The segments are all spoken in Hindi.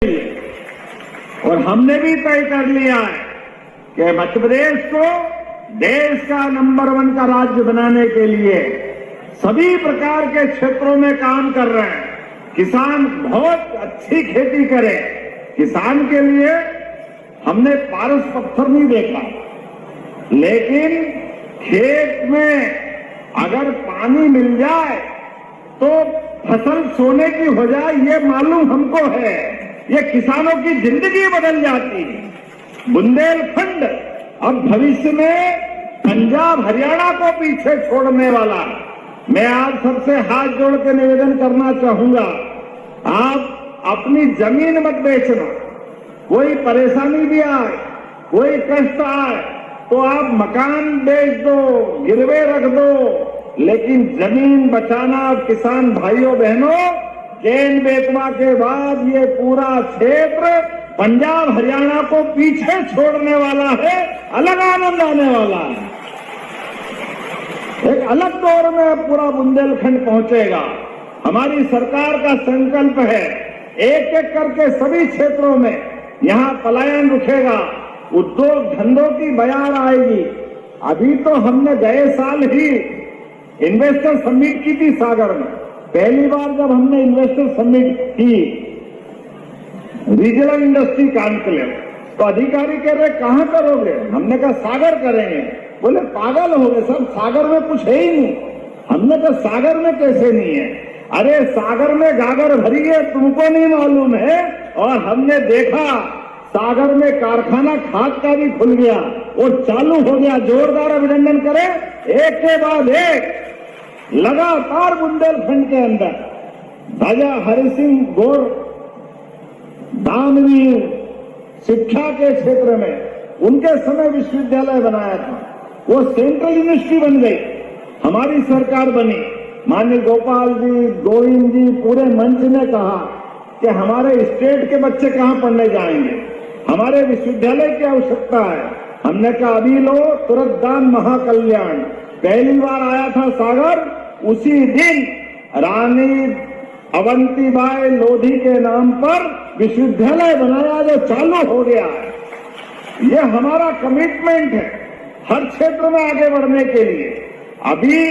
और हमने भी तय कर लिया है कि मध्य प्रदेश को देश का नंबर 1 का राज्य बनाने के लिए सभी प्रकार के क्षेत्रों में काम कर रहे हैं। किसान बहुत अच्छी खेती करे, किसान के लिए हमने पारस पत्थर नहीं देखा, लेकिन खेत में अगर पानी मिल जाए तो फसल सोने की हो जाए, ये मालूम हमको है। ये किसानों की जिंदगी बदल जाती है। बुंदेलखंड अब भविष्य में पंजाब हरियाणा को पीछे छोड़ने वाला है। मैं आज सबसे हाथ जोड़ के निवेदन करना चाहूंगा, आप अपनी जमीन मत बेचना। कोई परेशानी भी आए, कोई कष्ट आए तो आप मकान बेच दो, गिरवे रख दो, लेकिन जमीन बचाना। किसान भाइयों बहनों, केन बेतवा के बाद ये पूरा क्षेत्र पंजाब हरियाणा को पीछे छोड़ने वाला है, अलग आनंद आने वाला है। एक अलग दौर में पूरा बुंदेलखंड पहुंचेगा। हमारी सरकार का संकल्प है, एक एक करके सभी क्षेत्रों में यहां पलायन रुकेगा, उद्योग धंधों की बयार आएगी। अभी तो हमने गए साल ही इन्वेस्टर समिट की थी सागर में। पहली बार जब हमने इन्वेस्टर समिट की, रीजनल इंडस्ट्री कॉन्क्लेव, तो अधिकारी कह रहे कहां करोगे? हमने कहा सागर करेंगे। बोले पागल हो गए सब, सागर में कुछ है ही नहीं। हमने कहा सागर में कैसे नहीं है? अरे सागर में गागर भरी है, तुमको नहीं मालूम है। और हमने देखा सागर में कारखाना खाद का भी खुल गया और चालू हो गया। जोरदार अभिनंदन करें, एक के बाद एक लगातार बुंदेलखंड के अंदर राजा हरि सिंह गौर दानवीर शिक्षा के क्षेत्र में उनके समय विश्वविद्यालय बनाया था, वो सेंट्रल यूनिवर्सिटी बन गई। हमारी सरकार बनी, माननीय गोपाल जी, गोविंद जी, पूरे मंच ने कहा कि हमारे स्टेट के बच्चे कहां पढ़ने जाएंगे, हमारे विश्वविद्यालय की आवश्यकता है। हमने कहा अभी लो, तुरंत दान महाकल्याण। पहली बार आया था सागर, उसी दिन रानी अवंतीबाई लोधी के नाम पर विश्वविद्यालय बनाया जो चालू हो गया है। ये हमारा कमिटमेंट है हर क्षेत्र में आगे बढ़ने के लिए। अभी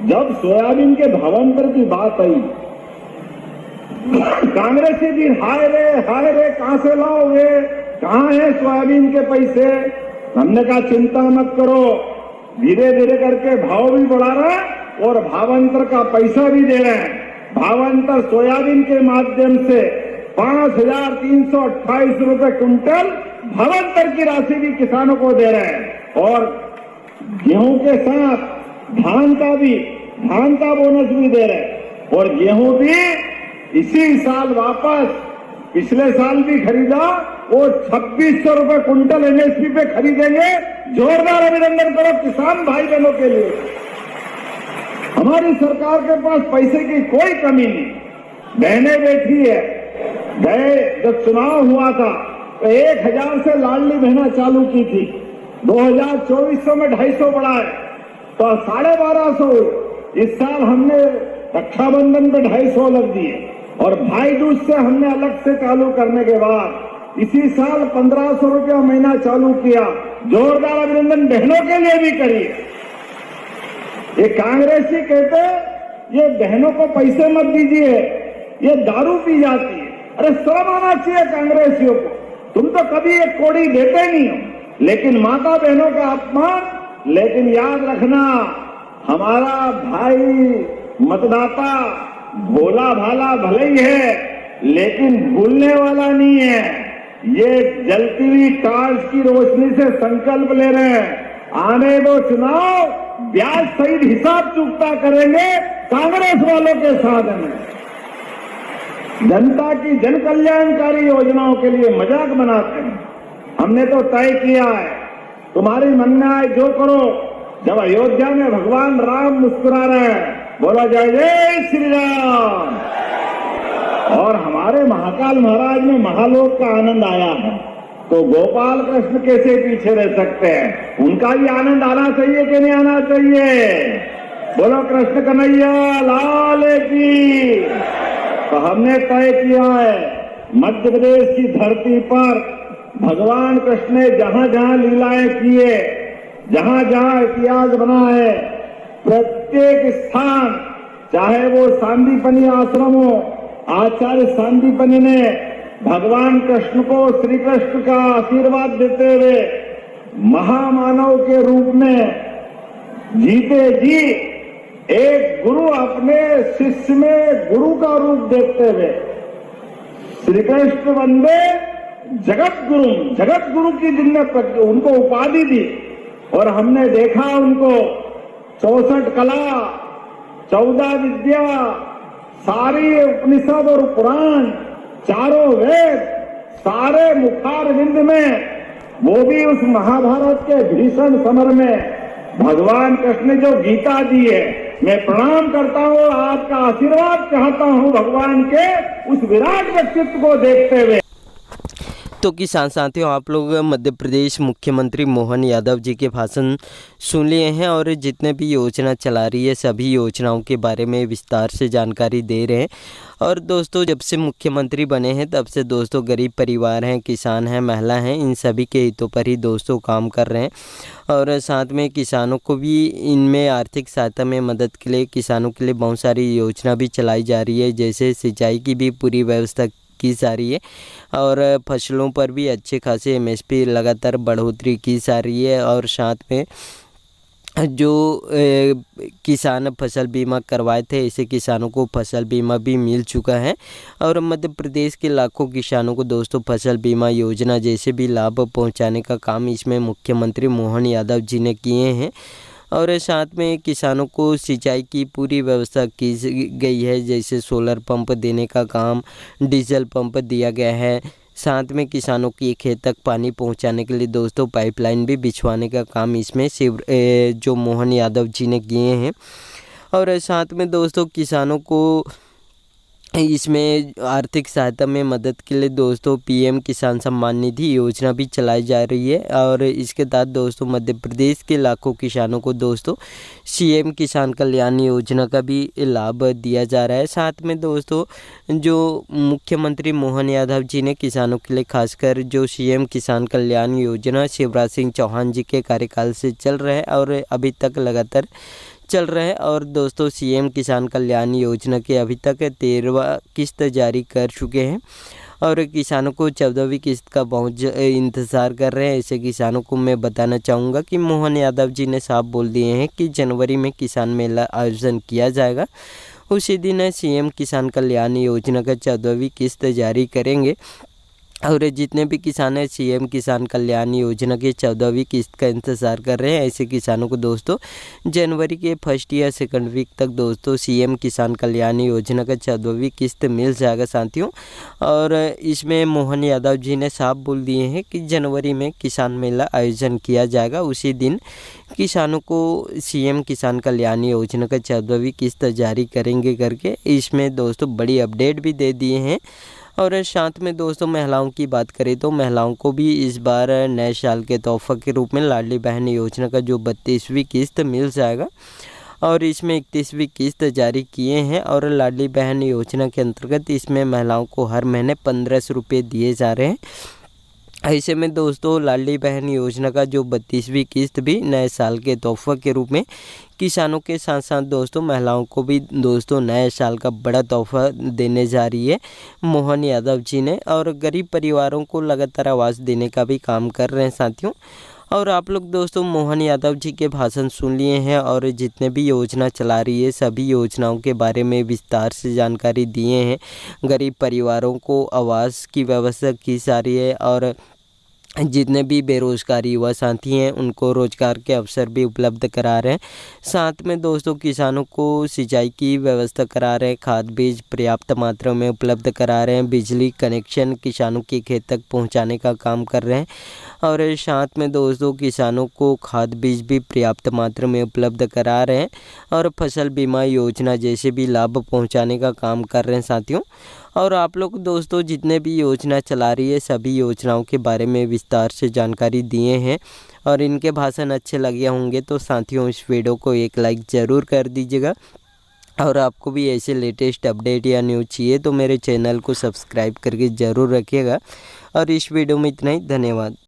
जब सोयाबीन के भावांतर की बात आई, कांग्रेसी भी हाय रे कहां से लाओगे, कहां है सोयाबीन के पैसे? हमने कहा चिंता मत करो, धीरे धीरे करके भाव भी बढ़ा रहे हैं और भावांतर का पैसा भी दे रहे हैं। भावांतर सोयाबीन के माध्यम से 5,328 रुपए क्विंटल भावांतर की राशि भी किसानों को दे रहे हैं। और गेहूं के साथ धान का बोनस भी दे रहे हैं। और गेहूं भी इसी साल वापस, पिछले साल भी खरीदा, वो 2600 रुपए क्विंटल एमएसपी पे खरीदेंगे। जोरदार अभिनंदन करो किसान भाई बहनों के लिए। हमारी सरकार के पास पैसे की कोई कमी नहीं, बहनें बैठी है। गए जब चुनाव हुआ था तो 1000 से लाडली बहना चालू की थी, 2024 में 250 बढ़ाए तो 1250 हुई। इस साल हमने रक्षाबंधन पे 250 लग दिए और भाई दूज से हमने अलग से चालू करने के बाद इसी साल 1500 रुपया महीना चालू किया। जोरदार अभिनंदन बहनों के लिए भी करिए। ये कांग्रेसी कहते ये बहनों को पैसे मत दीजिए, ये दारू पी जाती है। अरे शर्म आना चाहिए कांग्रेसियों को, तुम तो कभी एक कौड़ी देते नहीं हो, लेकिन माता बहनों का अपमान। लेकिन याद रखना, हमारा भाई मतदाता भोला भाला भले ही है, लेकिन भूलने वाला नहीं है। ये जलती हुई टॉर्च की रोशनी से संकल्प ले रहे हैं, आने दो चुनाव, ब्याज सहित हिसाब चुकता करेंगे कांग्रेस वालों के साथ में। जनता की जन कल्याणकारी योजनाओं के लिए मजाक बनाते हैं। हमने तो तय किया है, तुम्हारी मन में आए जो करो। जब अयोध्या में भगवान राम मुस्कुरा रहे हैं, बोला जय जय श्री राम। और हमारे महाकाल महाराज में महालोक का आनंद आया है, तो गोपाल कृष्ण कैसे पीछे रह सकते हैं? उनका भी आनंद आना चाहिए कि नहीं आना चाहिए? बोलो कृष्ण कन्हैया लाल की। तो हमने तय किया है मध्य प्रदेश की धरती पर भगवान कृष्ण ने जहां जहां लीलाएं की है, जहां जहां इतिहास बना है, प्रत्येक स्थान, चाहे वो सांदीपनि आश्रम हो, आचार्य सांदीपनि ने भगवान कृष्ण को श्री कृष्ण का आशीर्वाद देते हुए महामानव के रूप में जीते जी एक गुरु अपने शिष्य में गुरु का रूप देखते हुए श्री कृष्ण वंदे जगत गुरु की जिनने उनको उपाधि दी। और हमने देखा उनको 64 कला, 14 विद्या, सारी उपनिषद और पुराण, चारों वेद, सारे मुखारविंद में, वो भी उस महाभारत के भीषण समर में भगवान कृष्ण ने जो गीता दी है, मैं प्रणाम करता हूँ और आपका आशीर्वाद चाहता हूँ भगवान के उस विराट व्यक्तित्व को देखते हुए। तो किसान साथियों, आप लोग मध्य प्रदेश मुख्यमंत्री मोहन यादव जी के भाषण सुन लिए हैं और जितने भी योजना चला रही है सभी योजनाओं के बारे में विस्तार से जानकारी दे रहे हैं। और दोस्तों, जब से मुख्यमंत्री बने हैं तब से दोस्तों गरीब परिवार हैं, किसान हैं, महिला हैं, इन सभी के हितों पर ही दोस्तों काम कर रहे हैं। और साथ में किसानों को भी इनमें आर्थिक सहायता में मदद के लिए किसानों के लिए बहुत सारी योजना भी चलाई जा रही है, जैसे सिंचाई की भी पूरी व्यवस्था की जा रही है और फसलों पर भी अच्छे खासे एमएसपी लगातार बढ़ोतरी की जा रही है। और साथ में जो किसान फसल बीमा करवाए थे, ऐसे किसानों को फसल बीमा भी मिल चुका है। और मध्य प्रदेश के लाखों किसानों को दोस्तों फसल बीमा योजना जैसे भी लाभ पहुंचाने का काम इसमें मुख्यमंत्री मोहन यादव जी ने किए हैं। और साथ में किसानों को सिंचाई की पूरी व्यवस्था की गई है, जैसे सोलर पंप देने का काम, डीजल पंप दिया गया है। साथ में किसानों की खेत तक पानी पहुंचाने के लिए दोस्तों पाइपलाइन भी बिछवाने का काम इसमें जो मोहन यादव जी ने किए हैं। और साथ में दोस्तों किसानों को इसमें आर्थिक सहायता में मदद के लिए दोस्तों पीएम किसान सम्मान निधि योजना भी चलाई जा रही है। और इसके तहत दोस्तों मध्य प्रदेश के लाखों किसानों को दोस्तों सीएम किसान कल्याण योजना का भी लाभ दिया जा रहा है। साथ में दोस्तों जो मुख्यमंत्री मोहन यादव जी ने किसानों के लिए खासकर जो सीएम किसान कल्याण योजना शिवराज सिंह चौहान जी के कार्यकाल से चल रहा है और अभी तक लगातार चल रहा है। और दोस्तों सीएम किसान कल्याण योजना के अभी तक 13वां किस्त जारी कर चुके हैं और किसानों को 14वीं किस्त का बहुत इंतज़ार कर रहे हैं। ऐसे किसानों को मैं बताना चाहूँगा कि मोहन यादव जी ने साफ बोल दिए हैं कि जनवरी में किसान मेला आयोजन किया जाएगा। उसी दिन सीएम किसान कल्याण योजना का 14वीं किस्त जारी करेंगे। और जितने भी किसान हैं सीएम किसान कल्याण योजना के 14वीं किस्त का इंतज़ार कर रहे हैं, ऐसे किसानों को दोस्तों जनवरी के फर्स्ट या सेकंड वीक तक दोस्तों सीएम किसान कल्याण योजना का 14वीं किस्त मिल जाएगा साथियों। और इसमें मोहन यादव जी ने साफ बोल दिए हैं कि जनवरी में किसान मेला आयोजन किया जाएगा। उसी दिन किसानों को सीएम किसान कल्याण योजना का 14वीं किस्त जारी करेंगे करके इसमें दोस्तों बड़ी अपडेट भी दे दिए हैं। और साथ में दोस्तों महिलाओं की बात करें तो महिलाओं को भी इस बार नए साल के तोहफा के रूप में लाडली बहन योजना का जो 32वीं किस्त मिल जाएगा और इसमें 31वीं किस्त जारी किए हैं। और लाडली बहन योजना के अंतर्गत इसमें महिलाओं को हर महीने 1500 रुपये दिए जा रहे हैं। ऐसे में दोस्तों लाडली बहन योजना का जो 32वीं किस्त भी नए साल के तोहफा के रूप में किसानों के साथ साथ दोस्तों महिलाओं को भी दोस्तों नए साल का बड़ा तोहफा देने जा रही है मोहन यादव जी ने। और गरीब परिवारों को लगातार आवाज़ देने का भी काम कर रहे हैं साथियों। और आप लोग दोस्तों मोहन यादव जी के भाषण सुन लिए हैं और जितने भी योजना चला रही है सभी योजनाओं के बारे में विस्तार से जानकारी दिए हैं। गरीब परिवारों को आवास की व्यवस्था की जा रही है और जितने भी बेरोजगार युवा साथी हैं उनको रोजगार के अवसर भी उपलब्ध करा रहे हैं। साथ में दोस्तों किसानों को सिंचाई की व्यवस्था करा रहे हैं, खाद बीज पर्याप्त मात्रा में उपलब्ध करा रहे हैं, बिजली कनेक्शन किसानों के खेत तक पहुंचाने का काम कर रहे हैं। और साथ में दोस्तों किसानों को खाद बीज भी पर्याप्त मात्रा में उपलब्ध करा रहे हैं और फसल बीमा योजना जैसे भी लाभ पहुँचाने का काम कर रहे हैं साथियों। और आप लोग दोस्तों जितने भी योजना चला रही है सभी योजनाओं के बारे में विस्तार से जानकारी दिए हैं और इनके भाषण अच्छे लगे होंगे तो साथियों इस वीडियो को एक लाइक ज़रूर कर दीजिएगा और आपको भी ऐसे लेटेस्ट अपडेट या न्यूज़ चाहिए तो मेरे चैनल को सब्सक्राइब करके ज़रूर रखिएगा। और इस वीडियो में इतना ही, धन्यवाद।